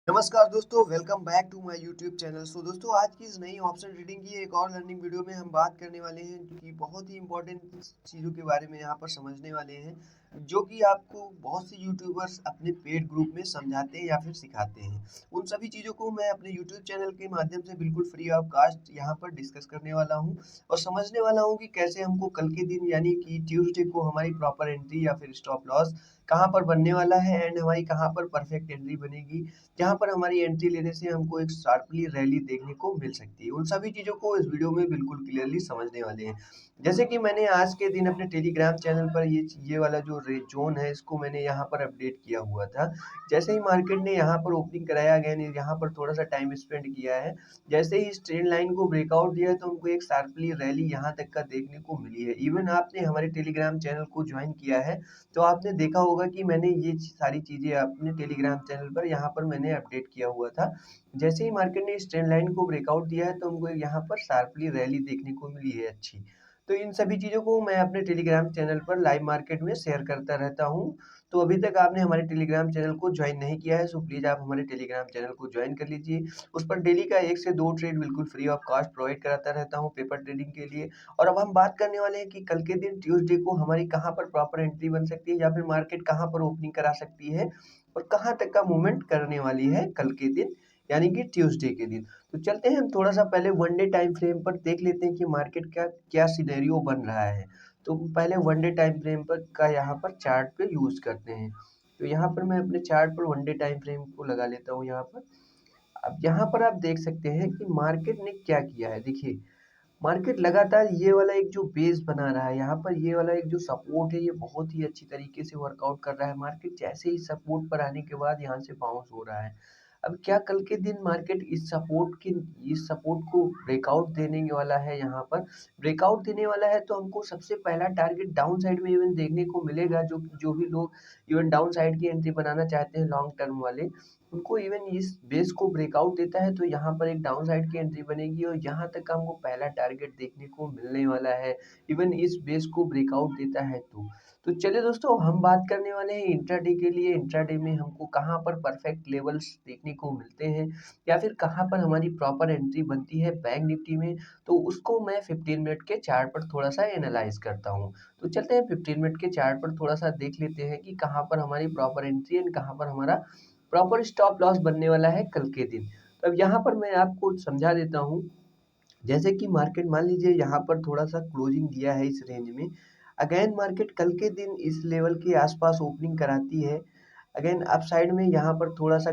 नमस्कार दोस्तों, welcome back to my YouTube channel. दोस्तों, आज की इस नई ऑप्शन रीडिंग की एक और लर्निंग वीडियो में हम बात करने वाले हैं कि बहुत ही इंपॉर्टेंट चीज़ों के बारे में यहाँ पर समझने वाले हैं, जो कि आपको बहुत से यूट्यूबर्स अपने पेड ग्रुप में समझाते हैं या फिर सिखाते हैं। उन सभी चीज़ों को मैं अपने यूट्यूब चैनल के माध्यम से बिल्कुल फ्री ऑफ कॉस्ट यहाँ पर डिस्कस करने वाला हूँ और समझने वाला हूँ कि कैसे हमको कल के दिन यानी कि ट्यूसडे को हमारी प्रॉपर एंट्री या फिर स्टॉप लॉस कहाँ पर बनने वाला है एंड हमारी कहाँ पर परफेक्ट एंट्री बनेगी, जहाँ पर हमारी एंट्री लेने से हमको एक शार्पली रैली देखने को मिल सकती है। उन सभी चीज़ों को इस वीडियो में बिल्कुल क्लियरली समझने वाले हैं। जैसे कि मैंने आज के दिन अपने टेलीग्राम चैनल पर ये वाला जो रे ज़ोन है, इसको मैंने यहाँ पर अपडेट किया हुआ था। जैसे ही मार्केट ने यहाँ पर ओपनिंग कराया, अगेन यहाँ पर थोड़ा-सा टाइम स्पेंड किया है। जैसे ही इस ट्रेंड लाइन को ब्रेकआउट दिया है, तो हमको एक शार्पली रैली यहाँ तक का देखने को मिली है। इवन आपने हमारे टेलीग्राम चैनल को जॉइन किया है, तो आपने देखा होगा कि मैंने ये सारी चीज़ें अपने टेलीग्राम चैनल पर यहाँ पर मैंने अपडेट किया हुआ था। जैसे ही मार्केट ने इस ट्रेंड लाइन को ब्रेकआउट दिया है, तो हमको यहाँ पर शार्पली रैली देखने को मिली है अच्छी। तो इन सभी चीज़ों को मैं अपने टेलीग्राम चैनल पर लाइव मार्केट में शेयर करता रहता हूँ। तो अभी तक आपने हमारे टेलीग्राम चैनल को ज्वाइन नहीं किया है, सो प्लीज़ आप हमारे टेलीग्राम चैनल को ज्वाइन कर लीजिए। उस पर डेली का 1 से 2 ट्रेड बिल्कुल फ्री ऑफ कॉस्ट प्रोवाइड कराता रहता हूँ पेपर ट्रेडिंग के लिए। और अब हम बात करने वाले हैं कि कल के दिन ट्यूसडे को हमारी कहाँ पर प्रॉपर एंट्री बन सकती है या फिर मार्केट कहाँ पर ओपनिंग करा सकती है और कहाँ तक का मूवमेंट करने वाली है कल के दिन, यानी कि ट्यूसडे के दिन। तो चलते हैं हम थोड़ा-सा पहले वन डे टाइम फ्रेम पर देख लेते हैं कि मार्केट का क्या सिनेरियो बन रहा है। तो पहले वन डे टाइम फ्रेम पर का यहाँ पर चार्ट पे यूज़ करते हैं। तो यहाँ पर मैं अपने चार्ट पर वन डे टाइम फ्रेम को लगा लेता हूँ यहाँ पर। अब यहाँ पर आप देख सकते हैं कि मार्केट ने क्या किया है। देखिए, मार्केट लगातार ये वाला एक जो बेस बना रहा है, यहाँ पर ये वाला एक जो सपोर्ट है, ये बहुत ही अच्छी तरीके से वर्कआउट कर रहा है। मार्केट जैसे ही सपोर्ट पर आने के बाद यहाँ से बाउंस हो रहा है। अब क्या कल के दिन मार्केट इस सपोर्ट को ब्रेकआउट देने वाला है, यहाँ पर ब्रेकआउट देने वाला है, तो हमको सबसे पहला टारगेट डाउन साइड में इवन देखने को मिलेगा। जो जो भी लोग इवन डाउन साइड की एंट्री बनाना चाहते हैं लॉन्ग टर्म वाले, उनको इवन इस बेस को ब्रेकआउट देता है, तो यहाँ पर एक डाउन साइड की एंट्री बनेगी और यहाँ तक का हमको पहला टारगेट देखने को मिलने वाला है, इवन इस बेस को ब्रेकआउट देता है तो चलिए दोस्तों, हम बात करने वाले हैं इंट्राडे के लिए। इंट्राडे में हमको कहाँ पर परफेक्ट लेवल्स देखने को मिलते हैं या फिर कहाँ पर हमारी प्रॉपर एंट्री बनती है बैंक निफ्टी में, तो उसको मैं 15 मिनट के चार्ट पर थोड़ा सा एनालाइज करता हूँ। तो चलते हैं 15 मिनट के चार्ट पर थोड़ा सा देख लेते हैं कि कहाँ पर हमारी प्रॉपर एंट्री एंड कहाँ पर हमारा प्रॉपर स्टॉप लॉस बनने वाला है कल के दिन। तो अब यहाँ पर मैं आपको समझा देता हूँ। जैसे कि मार्केट मान लीजिए यहाँ पर थोड़ा-सा क्लोजिंग दिया है इस रेंज में। अगेन मार्केट कल के दिन इस लेवल के आस-पास ओपनिंग कराती है। अगेन अपसाइड में यहाँ पर थोड़ा-सा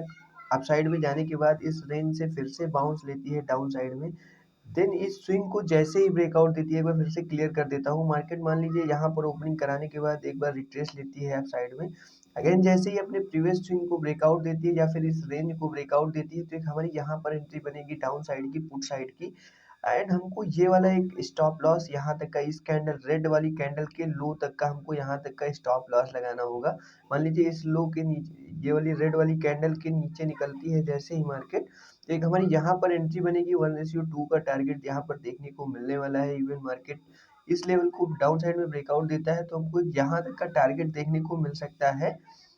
अपसाइड में जाने के बाद इस रेंज से फिर से बाउंस लेती है डाउन साइड में। देन इस स्विंग को जैसे ही ब्रेकआउट देती है, एक बार फिर से क्लियर कर देता हूँ। मार्केट मान लीजिए यहाँ पर ओपनिंग कराने के बाद एक बार रिट्रेस लेती है अपसाइड में। अगेन जैसे ही अपने प्रीवियस स्विंग को ब्रेकआउट देती है या फिर इस रेंज को ब्रेकआउट देती है, तो एक हमारी यहाँ पर एंट्री बनेगी डाउन साइड की, पुट साइड की। एंड हमको ये वाला एक स्टॉप लॉस यहाँ तक का, इस कैंडल रेड वाली कैंडल के लो तक का, हमको यहाँ तक का स्टॉप लॉस लगाना होगा। मान लीजिए इस लो के नीचे ये वाली रेड वाली कैंडल के नीचे निकलती है जैसे ही मार्केट, तो एक हमारी यहाँ पर एंट्री बनेगी। 1:2 का टारगेट यहाँ पर देखने को मिलने वाला है। इवन मार्केट इस लेवल को डाउन साइड में ब्रेकआउट देता है, तो हमको यहाँ तक का टारगेट देखने को मिल सकता है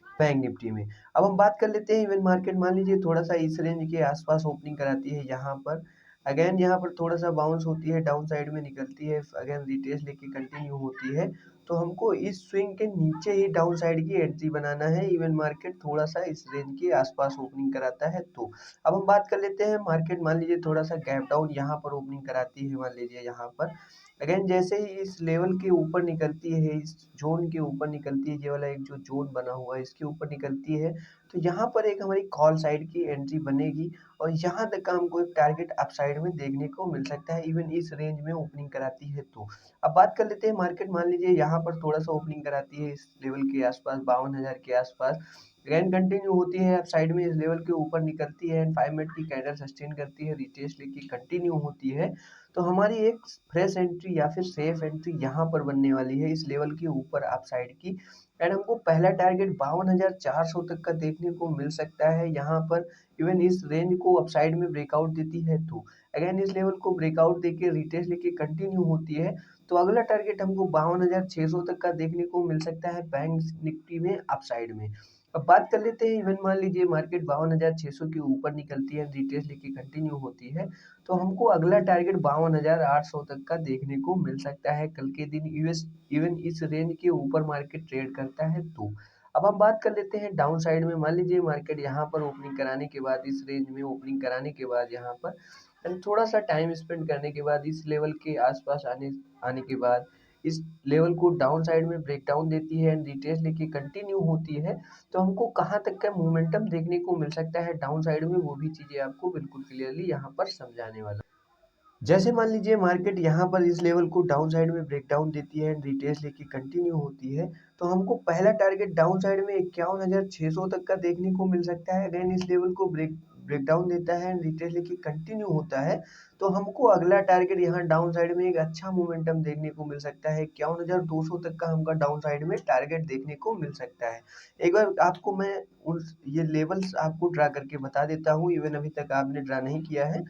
बैंक निफ्टी में। अब हम बात कर लेते हैं इवन मार्केट मान लीजिए थोड़ा-सा इस रेंज के आस-पास ओपनिंग कराती है यहाँ पर। अगेन यहाँ पर थोड़ा-सा बाउंस होती है, डाउन साइड में निकलती है, अगेन रिट्रेस लेके कंटिन्यू होती है। तो हमको इस स्विंग के नीचे ही डाउन साइड की एंट्री बनाना है, इवन मार्केट थोड़ा-सा इस रेंज के आस-पास ओपनिंग कराता है तो। अब हम बात कर लेते हैं मार्केट मान लीजिए थोड़ा-सा गैप डाउन यहाँ पर ओपनिंग कराती है, मान लीजिए यहाँ पर। अगेन जैसे ही इस लेवल के ऊपर निकलती है, इस ज़ोन के ऊपर निकलती है, ये वाला एक जो ज़ोन बना हुआ है इसके ऊपर निकलती है, तो यहाँ पर एक हमारी कॉल साइड की एंट्री बनेगी और यहाँ तक का हमको एक टारगेट अपसाइड में देखने को मिल सकता है, इवन इस रेंज में ओपनिंग कराती है तो। अब बात कर लेते हैं मार्केट मान लीजिए यहाँ पर थोड़ा-सा ओपनिंग कराती है इस लेवल के आस-पास, 52,000 के आस-पास। अगेन कंटिन्यू होती है अपसाइड में, इस लेवल के ऊपर निकलती है एंड 5 मिनट की कैंडल सस्टेन करती है, रिट्रेस लेके कंटिन्यू होती है। तो हमारी एक फ्रेश एंट्री या फिर सेफ एंट्री यहाँ पर बनने वाली है इस लेवल के ऊपर अपसाइड की। एंड हमको पहला टारगेट 52,400 तक का देखने को मिल सकता है यहाँ पर, इवन इस रेंज को अपसाइड में ब्रेकआउट देती है तो। अगेन इस लेवल को ब्रेकआउट देके रिट्रेस लेके कंटिन्यू होती है, तो अगला टारगेट हमको 52,600 तक का देखने को मिल सकता है बैंक निफ्टी में अपसाइड में। अब बात कर लेते हैं, इवन मान लीजिए मार्केट 52,600 के ऊपर निकलती है, रिट्रेस लेके कंटिन्यू होती है, तो हमको अगला टारगेट 52,800 तक का देखने को मिल सकता है कल के दिन। यूएस इवन इस रेंज के ऊपर मार्केट ट्रेड करता है तो। अब हम बात कर लेते हैं डाउन साइड में। मान लीजिए मार्केट यहाँ पर ओपनिंग कराने के बाद, इस रेंज में ओपनिंग कराने के बाद, यहाँ पर थोड़ा सा टाइम स्पेंड करने के बाद, इस लेवल के आसपास आने आने के बाद इस लेवल को डाउन साइड में ब्रेक डाउन देती है एंड रिट्रेस लेके कंटिन्यू होती है, तो हमको कहाँ तक का मोमेंटम देखने को मिल सकता है डाउन साइड में, वो भी चीज़ें आपको बिल्कुल क्लियरली यहाँ पर समझाने वाला। जैसे मान लीजिए मार्केट यहाँ पर इस लेवल को डाउन साइड में ब्रेक डाउन देती है एंड रिट्रेस लेके कंटिन्यू होती है, तो हमको पहला टारगेट डाउन साइड में 51,600 तक का देखने को मिल सकता है। अगेन इस लेवल को ब्रेक ब्रेक डाउन देता है एंड रिट्रेस लेके कंटिन्यू होता है, तो हमको अगला टारगेट यहाँ डाउन साइड में एक अच्छा मोमेंटम देखने को मिल सकता है। 51,200 तक का हमका डाउन साइड में टारगेट देखने को मिल सकता है। एक बार आपको मैं उन ये लेवल्स आपको ड्रा करके बता देता हूँ, इवन अभी तक आपने ड्रा नहीं किया है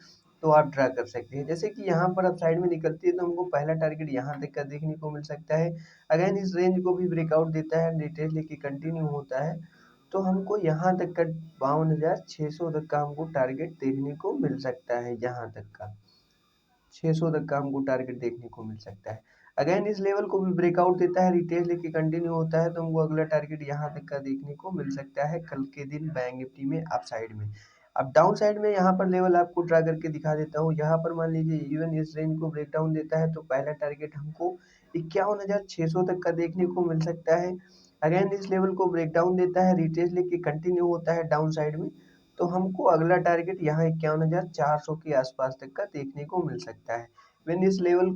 तो आप ड्रा कर सकते हैं। जैसे कि यहाँ पर अब साइड में निकलती है तो हमको पहला टारगेट यहाँ तक का देखने को मिल सकता है। अगेन इस रेंज को भी ब्रेकआउट देता है, रिट्रेस लेके कंटिन्यू होता है, तो हमको यहाँ तक का 52,600 तक का हमको टारगेट देखने को मिल सकता है। यहाँ तक का 600 तक का हमको टारगेट देखने को मिल सकता है। अगेन इस लेवल को भी ब्रेकआउट देता है, रिट्रेस लेके कंटिन्यू होता है, तो हमको अगला टारगेट यहाँ तक का देखने को मिल सकता है कल के दिन बैंक निफ्टी में अप साइड में। अब डाउन साइड में यहाँ पर लेवल आपको ड्रा करके दिखा देता हूँ। यहाँ पर मान लीजिए इवन इस रेंज को ब्रेक डाउन देता है, तो पहला टारगेट हमको 51,600 तक का देखने को मिल सकता है। अगेन इस लेवल को ब्रेक डाउन देता है, रिट्रेस लेके कंटिन्यू होता है डाउन साइड में, तो हमको अगला टारगेट यहाँ 51,400 के आसपास तक का देखने को मिल सकता है। मैंने इस लेवल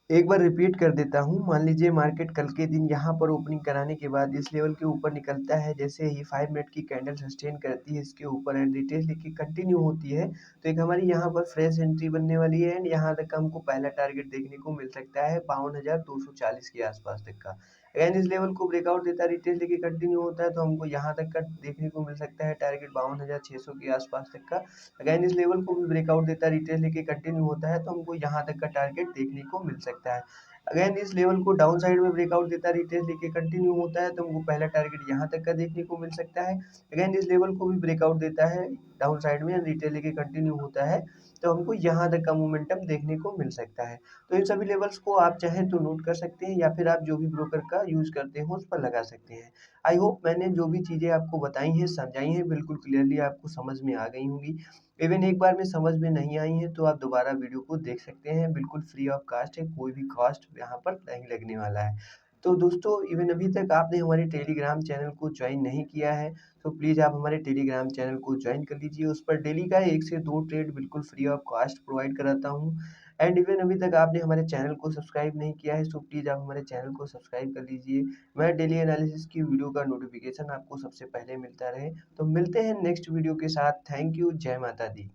एक बार रिपीट कर देता हूँ। मान लीजिए मार्केट कल के दिन यहाँ पर ओपनिंग कराने के बाद इस लेवल के ऊपर निकलता है, जैसे ही 5 मिनट की कैंडल सस्टेन करती है इसके ऊपर एंड रिट्रेस लेके कंटिन्यू होती है, तो एक हमारी यहाँ पर फ्रेश एंट्री बनने वाली है एंड यहाँ तक हमको पहला टारगेट देखने को मिल सकता है 52,240 के आसपास तक का। अगेन इस लेवल को ब्रेकआउट देता है, रिट्रेस लेके कंटिन्यू होता है, तो हमको यहाँ तक का देखने को मिल सकता है टारगेट 52,600 के आसपास तक का। अगेन इस लेवल को भी ब्रेकआउट देता है, रिट्रेस लेके कंटिन्यू होता है, तो हमको यहाँ तक का टारगेट देखने को मिल सकता है। अगेन इस लेवल को डाउन साइड में ब्रेकआउट देता है, रिट्रेस लेके कंटिन्यू होता है, तो हमको पहला टारगेट यहाँ तक का देखने को मिल सकता है। अगेन इस लेवल को भी ब्रेकआउट देता है डाउन साइड में, रिट्रेस लेके कंटिन्यू होता है, तो हमको यहाँ तक का मोमेंटम देखने को मिल सकता है। तो इन सभी लेवल्स को आप चाहें तो नोट कर सकते हैं या फिर आप जो भी ब्रोकर का यूज़ करते हो उस पर लगा सकते हैं। आई होप मैंने जो भी चीज़ें आपको बताई हैं, समझाई हैं, बिल्कुल क्लियरली आपको समझ में आ गई होंगी। इवन एक बार में समझ में नहीं आई है तो आप दोबारा वीडियो को देख सकते हैं, बिल्कुल फ्री ऑफ कास्ट है, कोई भी कॉस्ट यहाँ पर नहीं लगने वाला है। तो दोस्तों, इवन अभी तक आपने हमारे टेलीग्राम चैनल को ज्वाइन नहीं किया है, तो प्लीज़ आप हमारे टेलीग्राम चैनल को ज्वाइन कर लीजिए। उस पर डेली का 1 से 2 ट्रेड बिल्कुल फ्री ऑफ कॉस्ट प्रोवाइड कराता हूँ। एंड इवन अभी तक आपने हमारे चैनल को सब्सक्राइब नहीं किया है, सो प्लीज़ आप हमारे चैनल को सब्सक्राइब कर लीजिए। मैं डेली एनालिसिस की वीडियो का नोटिफिकेशन आपको सबसे पहले मिलता रहे। तो मिलते हैं नेक्स्ट वीडियो के साथ। Thank you. जय माता दी।